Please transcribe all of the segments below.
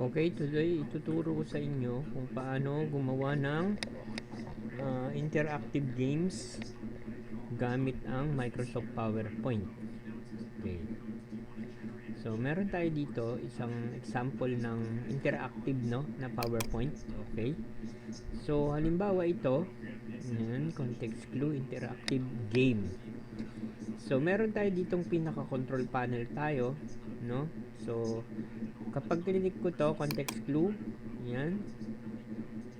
Okay, today ituturo ko sa inyo kung paano gumawa ng interactive games gamit ang Microsoft PowerPoint. Okay. So, meron tayo dito isang example ng interactive na PowerPoint. Okay. So, halimbawa ito, yan, context clue, interactive game. So, meron tayo ditong pinaka-control panel tayo, no? So, kapag clinic ko to, context clue, yan,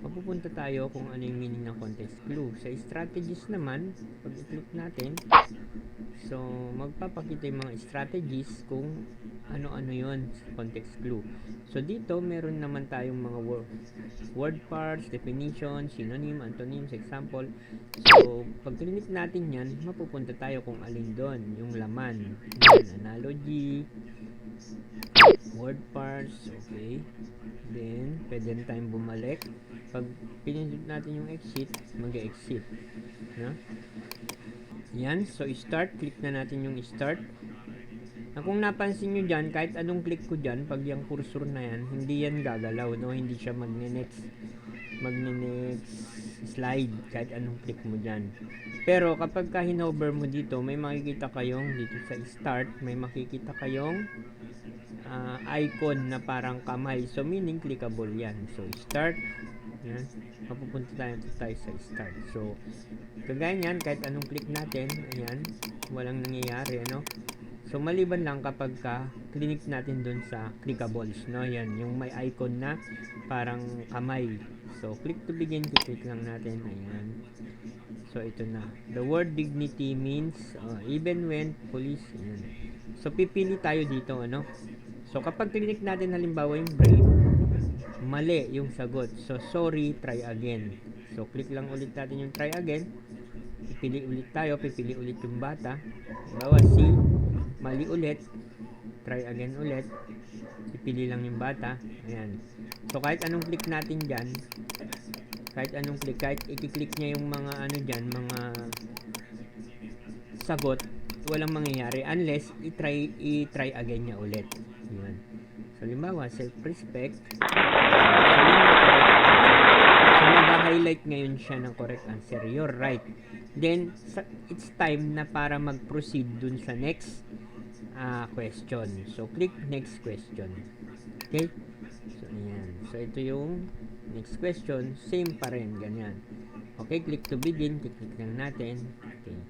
mapupunta tayo kung ano yung meaning ng context clue. Sa strategies naman, pag i-click natin, so magpapakita yung mga strategies kung ano-ano yon sa context clue. So dito, meron naman tayong mga word parts, definition, synonym, antonyms, example. So pag click natin yan, mapupunta tayo kung alin doon, yung laman, yan, analogy, word parts, okay. Then, pwede na tayong bumalik. Pag pinindot natin yung exit, mag-exit. No? Yan. So, start. Click na natin yung start. Na kung napansin nyo dyan, kahit anong click ko dyan, pag yung cursor na yan, hindi yan gagalaw, no? Hindi siya magne-next slide kahit anong click mo dyan. Pero kapag ka hinover mo dito, may makikita kayong dito sa start, may makikita kayong icon na parang kamay. So, meaning clickable yan. So, start. Yan. Mapupunta tayo sa start. So, kagaya yan, kahit anong click natin, ayan, walang nangyayari, ano? So, maliban lang kapag click natin dun sa clickables, no? Yan, yung may icon na parang kamay. So, click to begin, click lang natin, ayan. So, ito na. The word dignity means even when police, ayan. So, pipili tayo dito, ano? So, kapag click natin halimbawa yung brave, mali yung sagot. So, sorry, try again. So, click lang ulit natin yung try again. Pipili ulit tayo, pipili ulit yung bata. Halimbawa, si, mali ulit. Try again ulit. Pipili lang yung bata. Ayan. So, kahit anong click natin dyan, kahit anong click, kahit i-click niya yung mga ano dyan, mga sagot, walang mangyayari unless i-try again niya ulit. Yan. So, halimbawa, self-respect. So, mag-highlight ngayon siya ng correct answer. You're right. Then, it's time na para mag-proceed dun sa next question. So, click next question. Okay? So, ayan. So, ito yung next question. Same pa rin. Ganyan. Okay, click to begin. Click lang natin. Okay.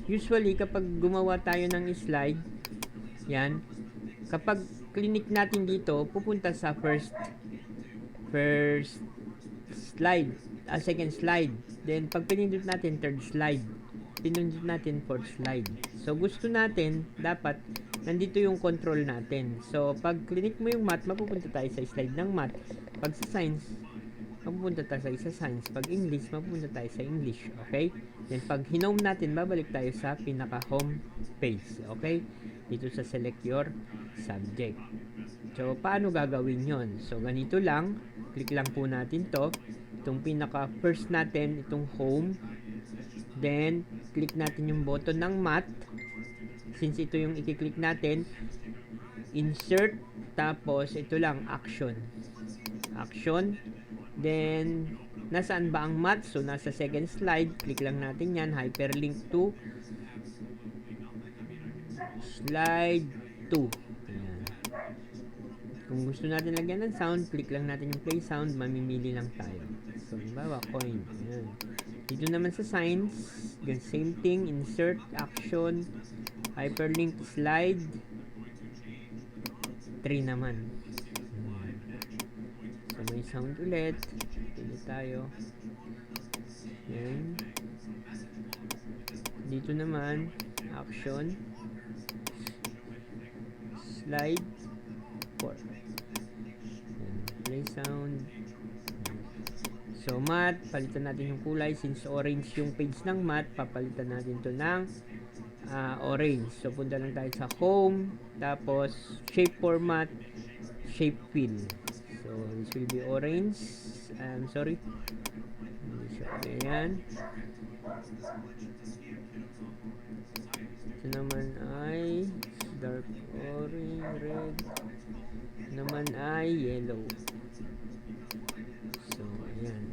Usually, kapag gumawa tayo ng slide, yan, kapag click natin dito, pupunta sa first slide, second slide. Then, pag pinindot natin, third slide. Pinindot natin, fourth slide. So, gusto natin, dapat, nandito yung control natin. So, pag click mo yung math, mapupunta tayo sa slide ng math. Pag sa science, mapupunta tayo sa science. Pag English, mapupunta tayo sa English. Okay? Then, pag hinome natin, babalik tayo sa pinaka-home page. Okay? Dito sa select your subject. So, paano gagawin yon? So, ganito lang. Click lang po natin to. Itong pinaka-first natin, itong home. Then, click natin yung button ng math. Since ito yung i-click natin, insert. Tapos, ito lang, action. Action. Then, nasaan ba ang math? So, nasa second slide. Click lang natin yan. Hyperlink to slide 2. Ayan. Kung gusto natin lagyan ng sound, click lang natin yung play sound. Mamimili lang tayo. So, halimbawa, coin. Ayan. Dito naman sa signs, same thing. Insert, action, hyperlink, slide. 3 naman. So, may sound ulit. Pili tayo. Yan. Dito naman, action, slide, 4. Yan. Play sound. So, matte, palitan natin yung kulay. Since orange yung page ng matte, papalitan natin to ng orange. So, punta lang tayo sa home. Tapos, shape format. shape fill. So, this will be orange. I'm sorry. Ayan. Ito naman ay dark orange, red. Ito naman ay yellow. So, ayan.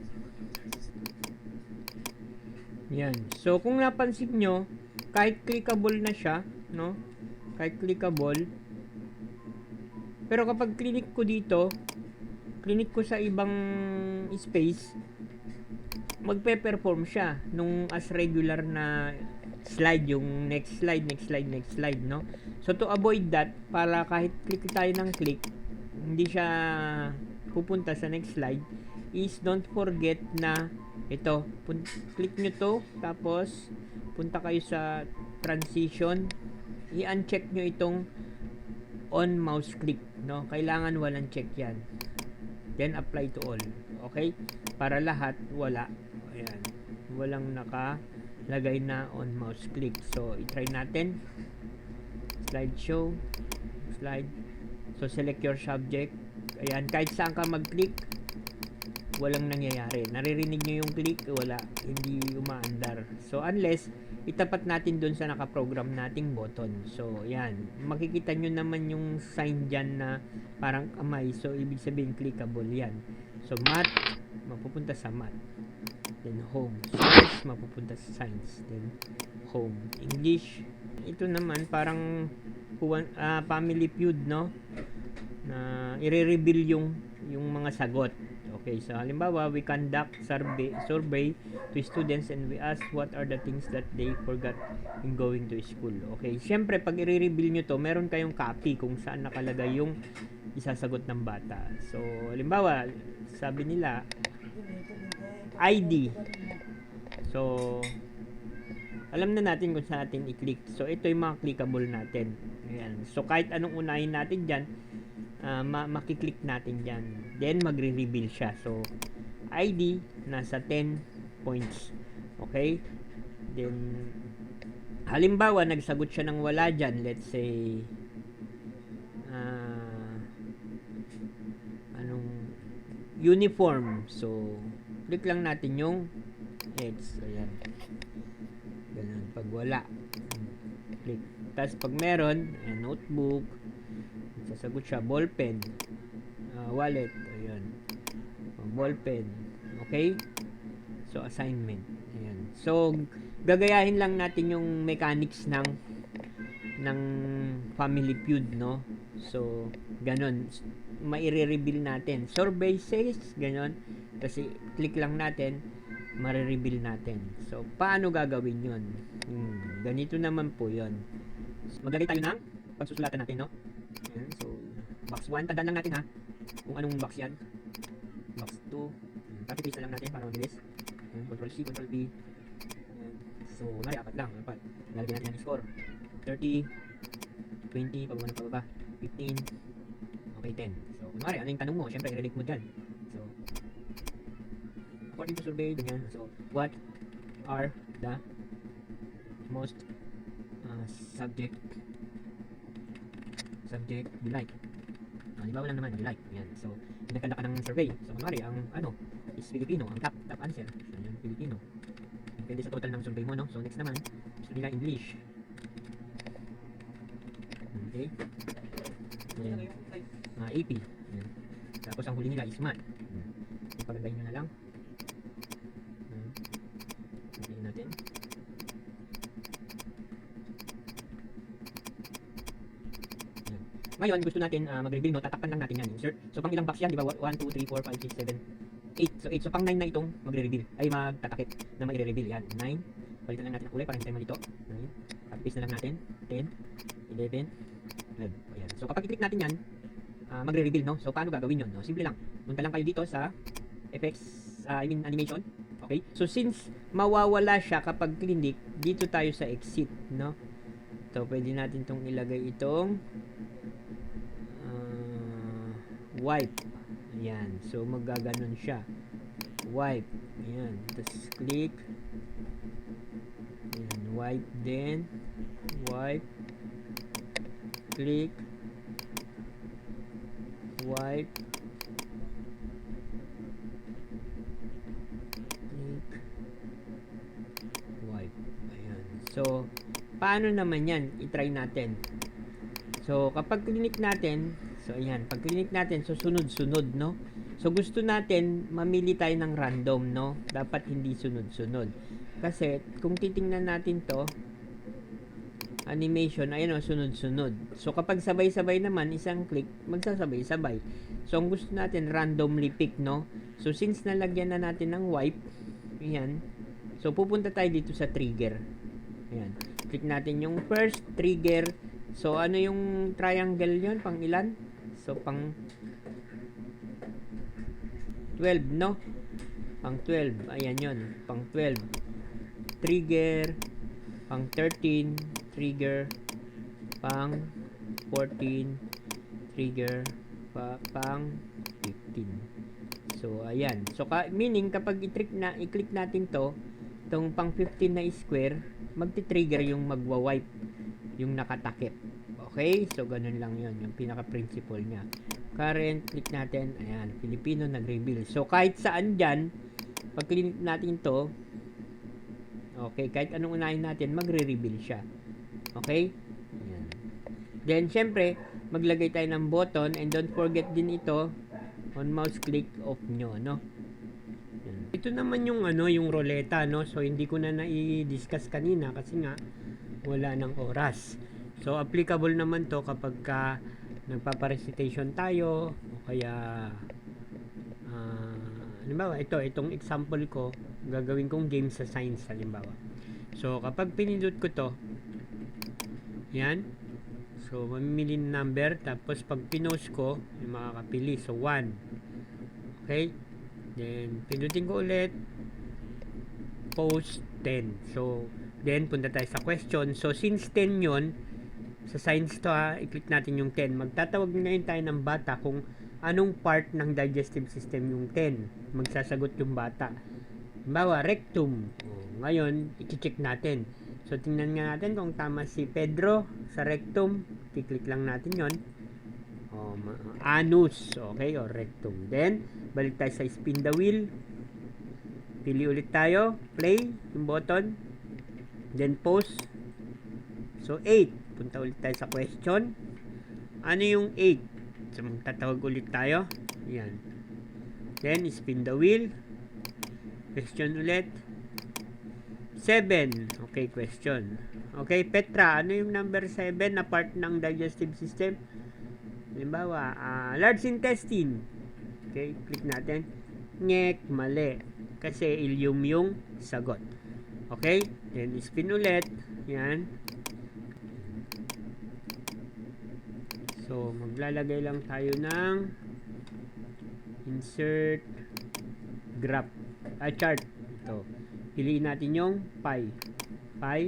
Yan. So, kung napansin nyo, kahit clickable na siya, no? Kahit clickable. Pero kapag click ko dito, click ko sa ibang space, magpe-perform siya nung as regular na slide, yung next slide, next slide, next slide, no? So, to avoid that, para kahit click tayo ng click, hindi siya pupunta sa next slide, is don't forget na ito, click nyo to, tapos punta kayo sa transition, i-uncheck nyo itong on mouse click, no? Kailangan walang check yan. Then apply to all. Okay? Para lahat wala. Ayan. Walang nakalagay na on mouse click. So, i-try natin. Slideshow. Slide. So, select your subject. Ayan. Kahit saan ka mag-click, walang nangyayari. Naririnig nyo yung click, wala. Hindi umaandar. So, unless itapat natin dun sa nakaprogram nating button. So, yan. Makikita nyo naman yung sign dyan na parang kamay. So, ibig sabihin clickable yan. So, math, mapupunta sa math. Then, home. Science, mapupunta sa science. Then, home. English. Ito naman, parang family feud, no? Na i-reveal yung mga sagot. Okay, so halimbawa, we conduct survey to students and we ask what are the things that they forgot in going to school. Okay, syempre pag i-reveal nyo to, meron kayong copy kung saan nakalagay yung isasagot ng bata. So, halimbawa, sabi nila, ID. So, alam na natin kung saan natin i-click. So, ito yung mga clickable natin. Ayan. So, kahit anong unahin natin dyan, makiklik natin dyan. Then, magre-reveal siya. So, ID, nasa 10 points. Okay? Then, halimbawa, nagsagot siya ng wala dyan. Let's say, uniform. So, click lang natin yung X. Ayan. Ganun. Pag wala, click. Tapos, pag meron, notebook, sasagot siya, ballpen, wallet, ayan, ballpen, okay? So, assignment, ayan. So, gagayahin lang natin yung mechanics ng family feud, no? So, ganun, maire-reveal natin. Survey says, ganun, kasi click lang natin, mare-reveal natin. So, paano gagawin yun? Ganito naman po yun. Maglagay tayo ng pagsusulatan natin, no? Ayan, so, box 1, tandaan lang natin ha, kung anong box yan. Box 2, copy-paste na lang natin para mabilis. Ayan, Ctrl-C, Ctrl-V. So, kunwari, apat lang, apat. Lalagyan natin ang score. 30, 20, pababa ng pababa, 15, okay, 10. So, kunwari, ano yung tanong mo? Siyempre, i-relate mo dyan. So, according to survey, ganyan. So, what are the most subject you like? Halimbawa lang naman, you like. Yan. So, pinagkanda ka ng survey. So, kunwari, ang is Filipino. Ang top answer. So, yan, Filipino. Depende sa total ng survey mo, no? So, next naman, gusto nila English. Okay. Yan. AP. Yan. Tapos, ang huli nila is math. Ipagandahin nyo na lang. Sabihin natin. Ngayon, gusto natin mag-reveal, no? Tatakpan lang natin yan. Insert. So, pang ilang box yan, di ba? 1, 2, 3, 4, 5, 6, 7, 8. So, 8. So, pang 9 na itong magre-reveal. Ay, magtatakip na mai-reveal. Yan. 9. Palitan lang natin ang kulay para hindi tayo malito. 9. Copy-paste na lang natin. 10, 11, 12. Ayan. So, kapag i-click natin yan, magre-reveal, no? So, paano gagawin yun? No? Simple lang. Punta lang kayo dito sa effects, animation. Okay? So, since mawawala siya kapag click, dito tayo sa exit, no? So, pwede natin itong ilagay itong wipe. Ayan. So, magaganon siya. Wipe. Ayan. Tapos, click. Ayan. Wipe din. Wipe. Click. wipe, click, wipe. Ayan. So, paano naman yan? I-try natin. So, kapag click natin, so ayan, pag click natin, so sunod-sunod, no? So, gusto natin, mamili tayo ng random, no? Dapat hindi sunod-sunod. Kasi, kung titingnan natin to, animation, ayan o, sunod-sunod. So, kapag sabay-sabay naman, isang click, magsasabay-sabay. So, ang gusto natin, randomly pick, no? So, since nalagyan na natin ng wipe, ayan, so, pupunta tayo dito sa trigger. Ayan. Click natin yung first trigger. So, ano yung triangle yun? Pang ilan? So, pang 12, no? Pang 12. Ayan yun. Pang 12. Trigger. Pang 13. Trigger. Pang 14. Trigger. Pang 15. So, ayan. So, meaning, kapag i-click natin to, itong pang 15 na square, magti-trigger yung magwa-wipe. Yung nakatakip. Okay? So, ganun lang yun. Yung pinaka-principle niya. Current, click natin. Ayan, Filipino nag-reveal. So, kahit saan dyan, pag click natin to, okay, kahit anong unahin natin, magre-reveal siya. Okay? Ayan. Then, syempre, maglagay tayo ng button and don't forget din ito, on mouse click off nyo, no? Ayan. Ito naman yung, yung roleta, no? So, hindi ko na i-discuss kanina kasi nga, wala ng oras. So, applicable naman to kapag nagpapa-recitation tayo o kaya halimbawa, itong example ko, gagawin kong game sa science halimbawa. So, kapag pinindot ko to, yan. So, mamimili ng number, tapos pag pinost ko, may makakapili. So, 1. Okay? Then, pindutin ko ulit, post 10. So, then, punta tayo sa question. So, since 10 yon sa science to i-click natin yung 10. Magtatawag ngayon tayo ng bata kung anong part ng digestive system yung 10. Magsasagot yung bata. Halimbawa, rectum. Ngayon, i-check natin. So, tingnan nga natin kung tama si Pedro sa rectum. I-click lang natin yon. Anus. Okay, o rectum. Then, balik tayo sa spin the wheel. Pili ulit tayo. Play, yung button. Then, pause. So, 8. Punta ulit tayo sa question. Ano yung 8? So, magtatawag ulit tayo. Yan. Then, spin the wheel. Question ulit. 7. Okay, question. Okay, Petra, ano yung number 7 na part ng digestive system? Halimbawa, large intestine. Okay, click natin. Ngek, mali. Kasi ileum yung sagot. Okay, then spin ulit. Yan. So, maglalagay lang tayo ng insert graph. Chart. Ito. Piliin natin yung pi. Pi.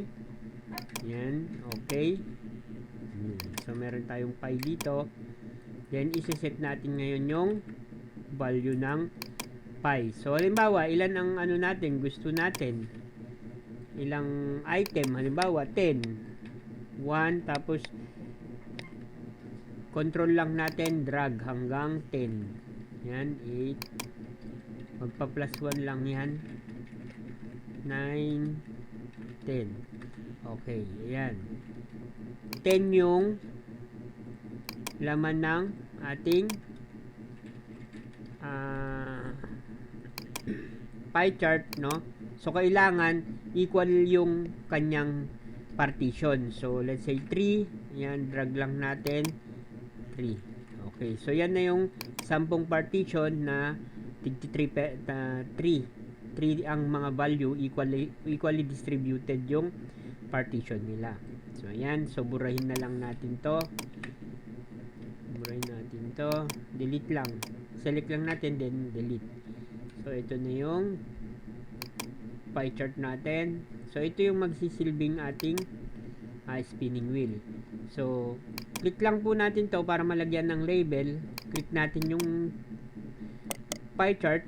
Yan. Okay. So, meron tayong pi dito. Then, isi-set natin ngayon yung value ng pi. So, halimbawa, ilan ang natin, gusto natin. Ilang item. Halimbawa, 10. 1, tapos control lang natin, drag hanggang 10. Yan, 8. Magpa plus 1 lang yan. 9, 10. Okay, ayan. 10 yung laman ng ating pie chart, no? So, kailangan equal yung kanyang partition. So, let's say 3. Yan, drag lang natin. 3. Okay, so yan na yung 10 partition na 3 ang mga value, equally distributed yung partition nila. So, ayan. So, burahin na lang natin to. Delete lang. Select lang natin, then delete. So, ito na yung pie chart natin. So, ito yung magsisilbing ating spinning wheel. So, click lang po natin to para malagyan ng label. Click natin yung pie chart,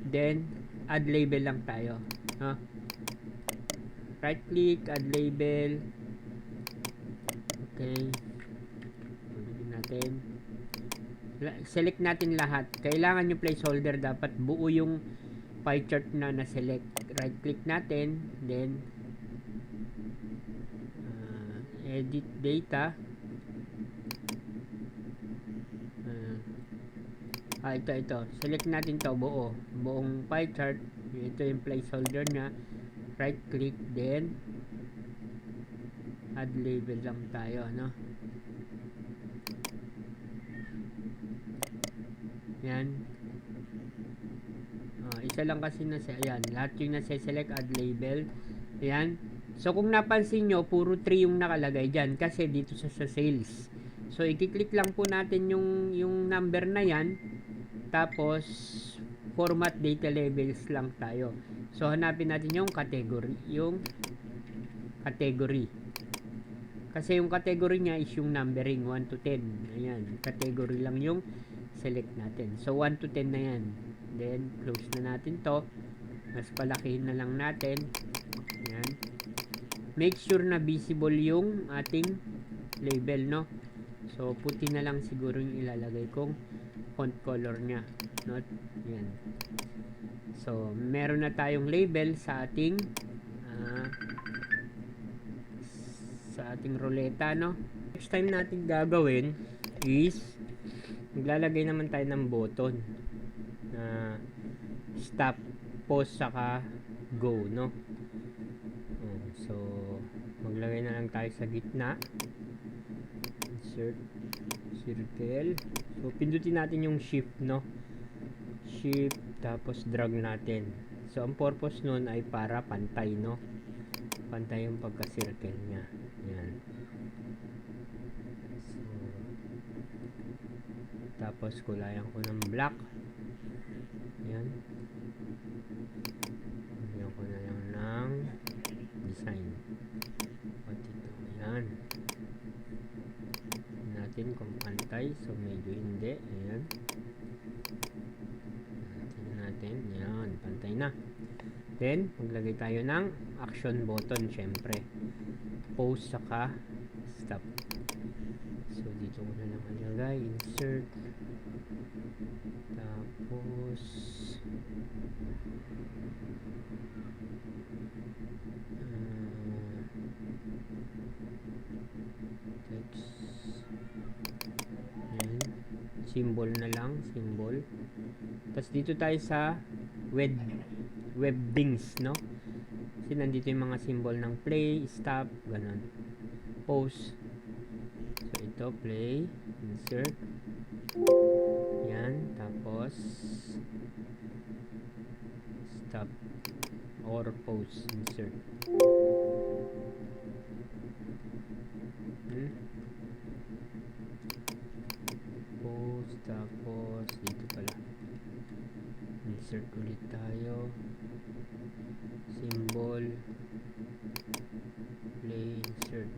then add label lang tayo. Right click, add label. Okay. Ulitin natin. select natin lahat. Kailangan yung placeholder dapat buo yung pie chart na na-select. Right click natin, then edit data. Ito. Select natin to buo. Buong pie chart. Ito yung placeholder niya. Right click, then add label lang tayo, no? Yan. Isa lang kasi ayan, lahat yung nasa-select, add label. Ayan. So, kung napansin nyo, puro 3 yung nakalagay dyan kasi dito sa sales. So, i-click lang po natin yung number na yan. Tapos, format data labels lang tayo. So, hanapin natin yung category. Kasi yung category niya is yung numbering 1 to 10. Ayan, category lang yung select natin. So 1 to 10 na yan. Then close na natin to. Mas palakihin na lang natin. Ayan. Make sure na visible yung ating label, no? So puti na lang siguro yung ilalagay kong font color niya. Not yan. So meron na tayong label sa ating ruleta, no? Next time natin gagawin is maglalagay naman tayo ng button na stop, pause, saka go, no? So maglagay na lang tayo sa gitna. Insert circle. So pindutin natin yung shift, no? Shift, tapos drag natin. So ang purpose nun ay para pantay, no? Pantay yung pagka-circle niya. Yan. So, tapos kulayan ko ng black. Yan. Lagyan ko na lang ng design. At ito. Yan. Natin kung pantay. So medyo hindi. Ayan. Natin. Yan. Pantay na. Then, maglagay tayo ng action button, syempre. Pause, saka stop. So, dito ko na lang ilagay. Insert. Tapos, text. Ayan. Symbol na lang. Symbol. Tapos, dito tayo sa webbings, no? Kasi nandito yung mga symbol ng play, stop, ganun. Pause. So, ito, play, insert. Yan, tapos stop or pause, insert. Pause, tapos dito pala. Insert ulit tayo. Symbol. Play, insert.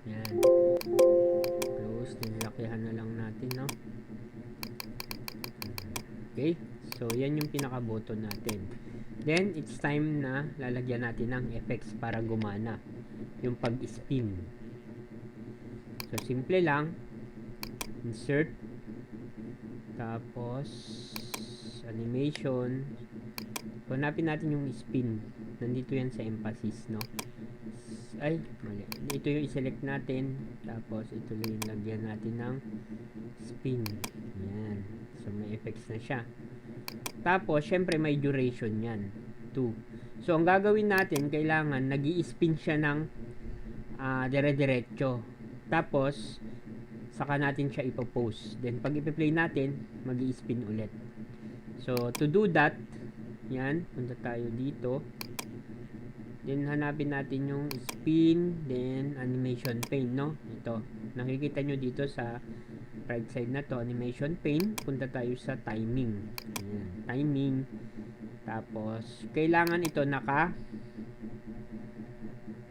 Yan. Close. Nilakihan na lang natin, no? Okay. So, yan yung pinaka-button natin. Then, it's time na lalagyan natin ng effects para gumana. Yung pag-spin. So, simple lang. Insert. Tapos, animation. So, hanapin natin yung spin. Nandito yan sa emphasis, no? Ay, mali. Ito yung i-select natin. Tapos, ito yung lagyan natin ng spin. Yan. So, may effects na siya. Tapos, syempre, may duration yan. 2. So, ang gagawin natin, kailangan nag-i-spin siya ng dire-diretso. Tapos, saka natin siya ipopost. Then, pag ipi-play natin, mag-i-spin ulit. So, to do that, yan, punta tayo dito. Then, hanapin natin yung spin, then animation pane, no? Ito. Nakikita nyo dito sa right side na to, animation pane. Punta tayo sa timing. Ayan, timing. Tapos, kailangan ito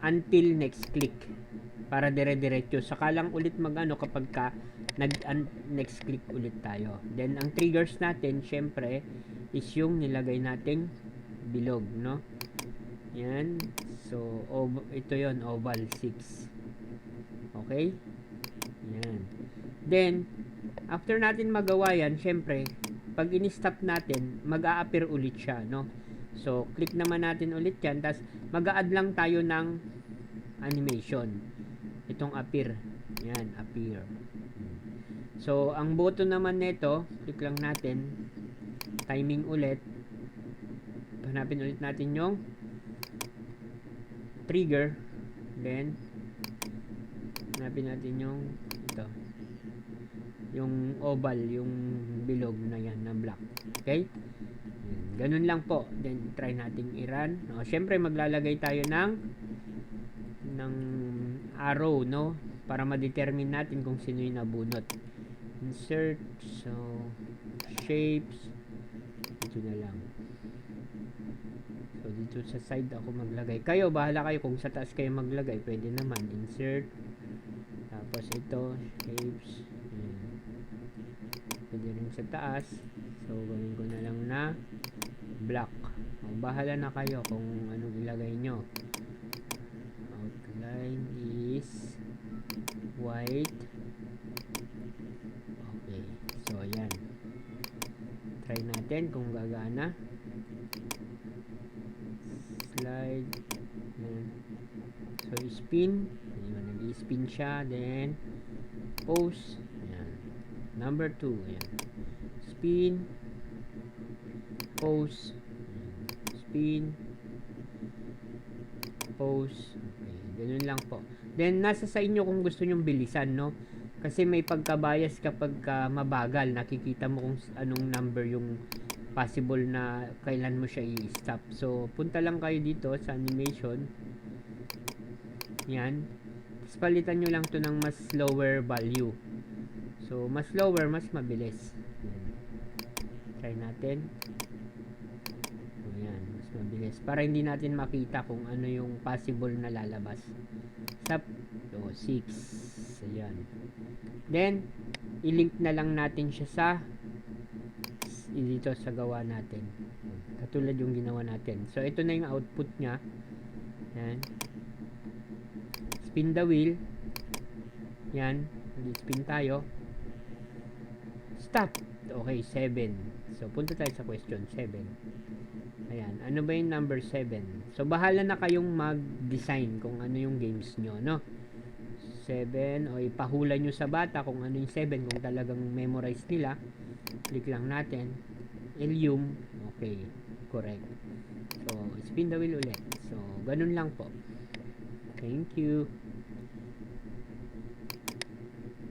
until next click. Para dire-diretso. Saka lang ulit mag-ano kapag next click ulit tayo. Then, ang triggers natin, syempre, is yung nilagay nating bilog, no? Yan. So, ito yon, oval 6. Okay? Yan. Then, After natin magawa yan, syempre, pag in-stop natin, mag-a-appear ulit siya, no? So, click naman natin ulit yan, tapos mag-a-add lang tayo ng animation. Itong appear. Yan, appear. So, ang button naman nito, click lang natin, timing ulit. Hanapin ulit natin yung trigger. Then, hanapin natin yung ito. Yung oval, yung bilog na yan, na black. Okay? Ganun lang po. Then, try natin i-run. No, syempre, maglalagay tayo ng arrow, no? Para ma-determine natin kung sino yung nabunot. Insert. So, shapes. Ito na lang. So, dito sa side ako maglagay. Kayo, bahala kayo. Kung sa taas kayo maglagay, pwede naman. Insert. Tapos ito, shapes. Ayan. Pwede rin sa taas. So, gawin ko na lang na black. O, bahala na kayo kung anong ilagay nyo. Outline is white. Okay. So, ayan. Try natin kung gagana. Slide. Ayan. So, spin. Ayan, nag-spin siya. Then, pose. Ayan. Number 2. Ayan. Spin. Pose. Ayan. Spin. Pose. Okay. Ganun lang po. Then, nasa sa inyo kung gusto nyong bilisan, no? Kasi may pagka-bias kapag mabagal. Nakikita mo kung anong number yung possible na kailan mo siya i-stop. So, punta lang kayo dito sa animation. Yan. Tapos palitan nyo lang to ng mas lower value. So, mas lower, mas mabilis. Yan. Try natin. Ayan, mas mabilis. Para hindi natin makita kung ano yung possible na lalabas. Stop. So, 6. Ayan. Then, i-link na lang natin siya sa dito sa gawa natin. Katulad yung ginawa natin. So, ito na yung output niya. Yan. Spin the wheel. Yan. Spin tayo. Stop. Okay, 7. So, punta tayo sa question 7. Ayan. Ano ba yung number 7? So, bahala na kayong mag-design kung ano yung games nyo, no? 7. O, ipahula nyo sa bata kung ano yung 7. Kung talagang memorize nila. Click lang natin. Ilium. Okay. Correct. So, spin the wheel ulit. So, ganun lang po. Thank you.